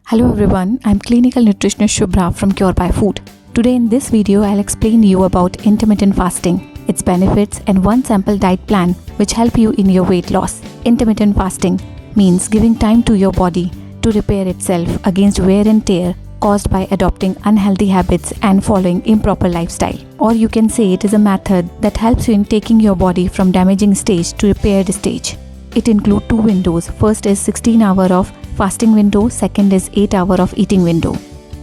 Hello everyone, I'm clinical nutritionist Shubhra from CureByFood. Today in this video, I'll explain you about intermittent fasting, its benefits and one sample diet plan which help you in your weight loss. Intermittent fasting means giving time to your body to repair itself against wear and tear caused by adopting unhealthy habits and following improper lifestyle. Or you can say it is a method that helps you in taking your body from damaging stage to repaired stage. It includes two windows. First is 16 hour of fasting window, second is 8 hour of eating window.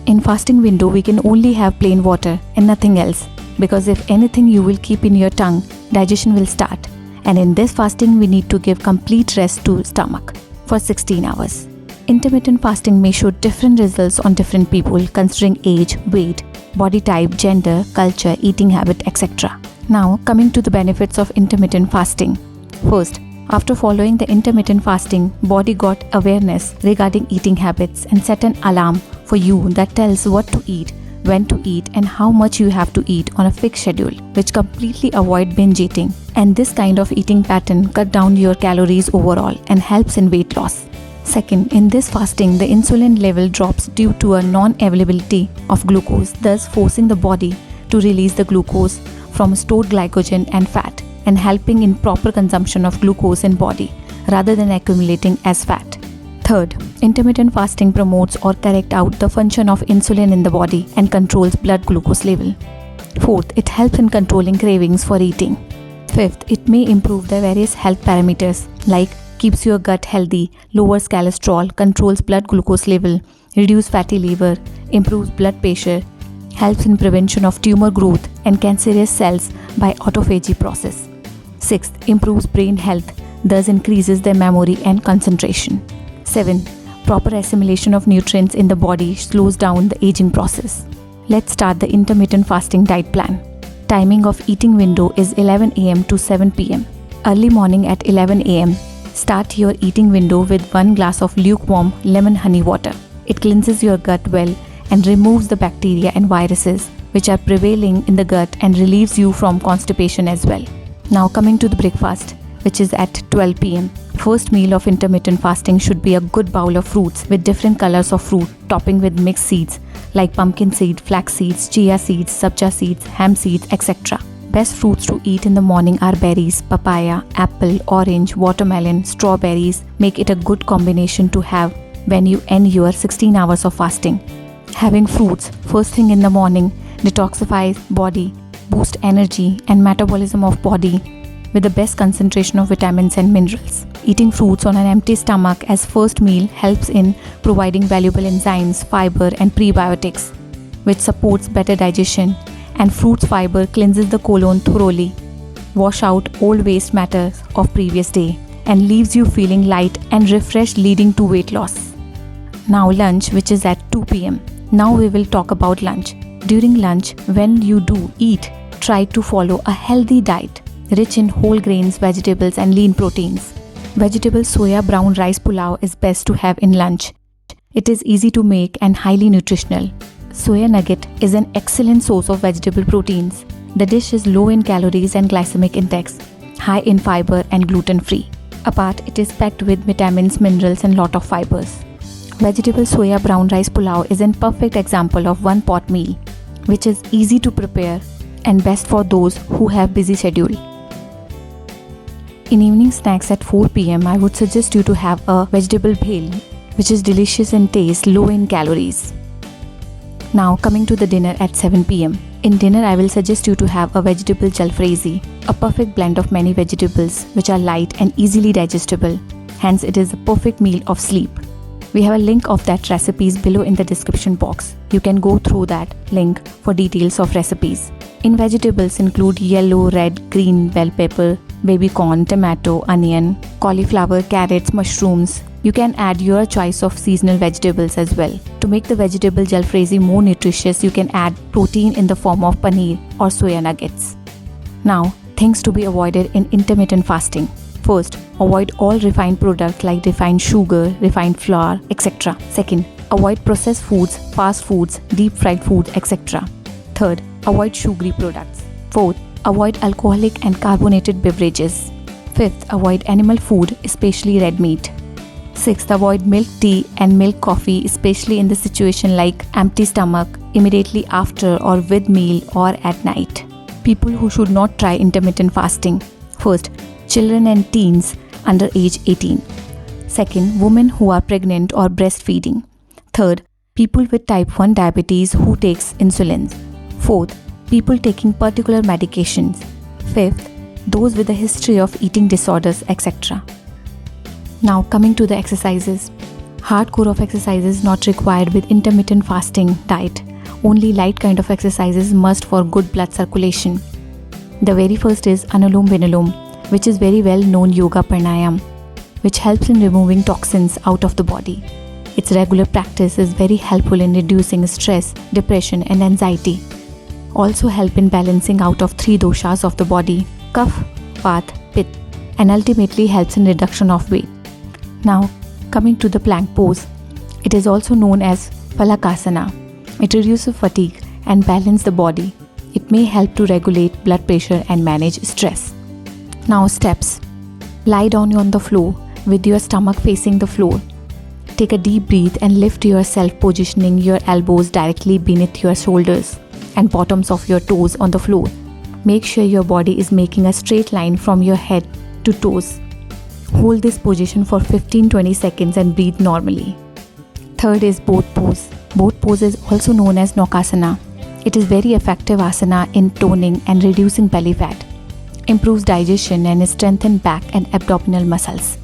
In fasting window, we can only have plain water and nothing else, because if anything you will keep in your tongue, digestion will start. And in this fasting, we need to give complete rest to stomach for 16 hours. Intermittent fasting may show different results on different people considering age, weight, body type, gender, culture, eating habit, etc. Now coming to the benefits of intermittent fasting. First, after following the intermittent fasting, body got awareness regarding eating habits and set an alarm for you that tells what to eat, when to eat and how much you have to eat on a fixed schedule, which completely avoid binge eating. And this kind of eating pattern cut down your calories overall and helps in weight loss. Second, in this fasting, the insulin level drops due to a non-availability of glucose, thus forcing the body to release the glucose from stored glycogen and fat, and helping in proper consumption of glucose in body rather than accumulating as fat. Third, intermittent fasting promotes or corrects out the function of insulin in the body and controls blood glucose level. Fourth, it helps in controlling cravings for eating. Fifth, it may improve the various health parameters like keeps your gut healthy, lowers cholesterol, controls blood glucose level, reduces fatty liver, improves blood pressure, helps in prevention of tumor growth and cancerous cells by autophagy process. Sixth, improves brain health, thus increases their memory and concentration. 7. Proper assimilation of nutrients in the body slows down the aging process. Let's start the intermittent fasting diet plan. Timing of eating window is 11 am to 7 pm. Early morning at 11 am. Start your eating window with 1 glass of lukewarm lemon honey water. It cleanses your gut well and removes the bacteria and viruses which are prevailing in the gut and relieves you from constipation as well. Now coming to the breakfast, which is at 12 pm. First meal of intermittent fasting should be a good bowl of fruits with different colors of fruit, topping with mixed seeds like pumpkin seed, flax seeds, chia seeds, sabja seeds, hemp seeds, etc. Best fruits to eat in the morning are berries, papaya, apple, orange, watermelon, strawberries. Make it a good combination to have when you end your 16 hours of fasting. Having fruits first thing in the morning detoxifies body, boost energy and metabolism of body with the best concentration of vitamins and minerals. Eating fruits on an empty stomach as first meal helps in providing valuable enzymes, fiber and prebiotics, which supports better digestion, and fruits fiber cleanses the colon thoroughly, wash out old waste matter of previous day and leaves you feeling light and refreshed, leading to weight loss. Now lunch, which is at 2 pm. Now we will talk about lunch. During lunch, when you do eat, try to follow a healthy diet rich in whole grains, vegetables and lean proteins. Vegetable soya brown rice pulao is best to have in lunch. It is easy to make and highly nutritional. Soya nugget is an excellent source of vegetable proteins. The dish is low in calories and glycemic index, high in fiber and gluten-free. Apart, it is packed with vitamins, minerals and lot of fibers. Vegetable soya brown rice pulao is a perfect example of one pot meal, which is easy to prepare and best for those who have busy schedule. In evening snacks at 4 pm, I would suggest you to have a vegetable bhel, which is delicious in taste, low in calories. Now coming to the dinner at 7 pm. In dinner, I will suggest you to have a vegetable jalfrezi, a perfect blend of many vegetables which are light and easily digestible. Hence, it is a perfect meal of sleep. We have a link of that recipes below in the description box. You can go through that link for details of recipes. In vegetables include yellow, red, green bell pepper, baby corn, tomato, onion, cauliflower, carrots, mushrooms. You can add your choice of seasonal vegetables as well. To make the vegetable jalfrezi more nutritious, you can add protein in the form of paneer or soya nuggets. Now, things to be avoided in intermittent fasting. First, avoid all refined products like refined sugar, refined flour, etc. Second, avoid processed foods, fast foods, deep fried foods, etc. Third, avoid sugary products. Fourth, avoid alcoholic and carbonated beverages. Fifth, avoid animal food, especially red meat. Sixth, avoid milk tea and milk coffee, especially in the situation like empty stomach, immediately after or with meal or at night. People who should not try intermittent fasting. First, children and teens under age 18. Second, women who are pregnant or breastfeeding. Third, people with type 1 diabetes who takes insulin. Fourth, people taking particular medications. Fifth, those with a history of eating disorders, etc. Now coming to the exercises. Hardcore of exercises not required with intermittent fasting diet. Only light kind of exercises must for good blood circulation. The very first is Anulom Vinulom, which is very well known yoga pranayam, which helps in removing toxins out of the body. Its regular practice is very helpful in reducing stress, depression and anxiety. Also help in balancing out of 3 doshas of the body, Kapha, Vata, Pitta, and ultimately helps in reduction of weight. Now coming to the plank pose. It is also known as Palakasana. It reduces fatigue and balances the body. It may help to regulate blood pressure and manage stress. Now steps. Lie down on the floor with your stomach facing the floor. Take a deep breath and lift yourself, positioning your elbows directly beneath your shoulders and bottoms of your toes on the floor. Make sure your body is making a straight line from your head to toes. Hold this position for 15-20 seconds and breathe normally. Third is boat pose. Boat pose is also known as Naukasana. It is very effective asana in toning and reducing belly fat. Improves digestion and strengthens back and abdominal muscles.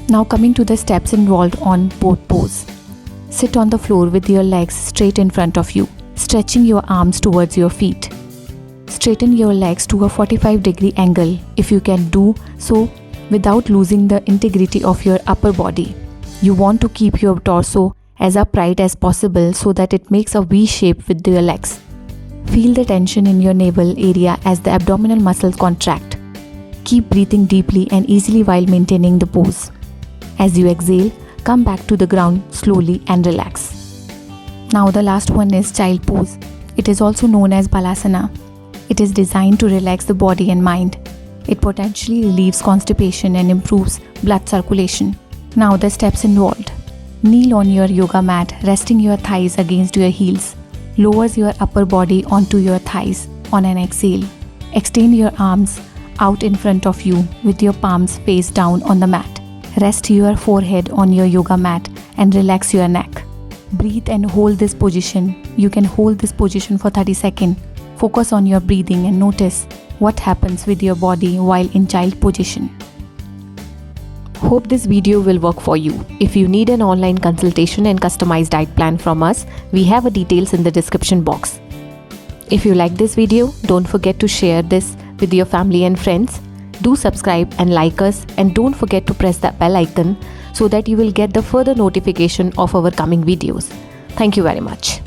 Now coming to the steps involved on boat pose. Sit on the floor with your legs straight in front of you, stretching your arms towards your feet. Straighten your legs to a 45-degree angle if you can do so without losing the integrity of your upper body. You want to keep your torso as upright as possible so that it makes a V shape with your legs. Feel the tension in your navel area as the abdominal muscles contract. Keep breathing deeply and easily while maintaining the pose. As you exhale, come back to the ground slowly and relax. Now the last one is child pose. It is also known as Balasana. It is designed to relax the body and mind. It potentially relieves constipation and improves blood circulation. Now the steps involved. Kneel on your yoga mat, resting your thighs against your heels. Lowers your upper body onto your thighs on an exhale. Extend your arms out in front of you with your palms face down on the mat. Rest your forehead on your yoga mat and relax your neck. Breathe and hold this position. You can hold this position for 30 seconds. Focus on your breathing and notice what happens with your body while in child position. Hope this video will work for you. If you need an online consultation and customized diet plan from us, we have the details in the description box. If you like this video, don't forget to share this with your family and friends. Do subscribe and like us, and don't forget to press that bell icon so that you will get the further notification of our coming videos. Thank you very much.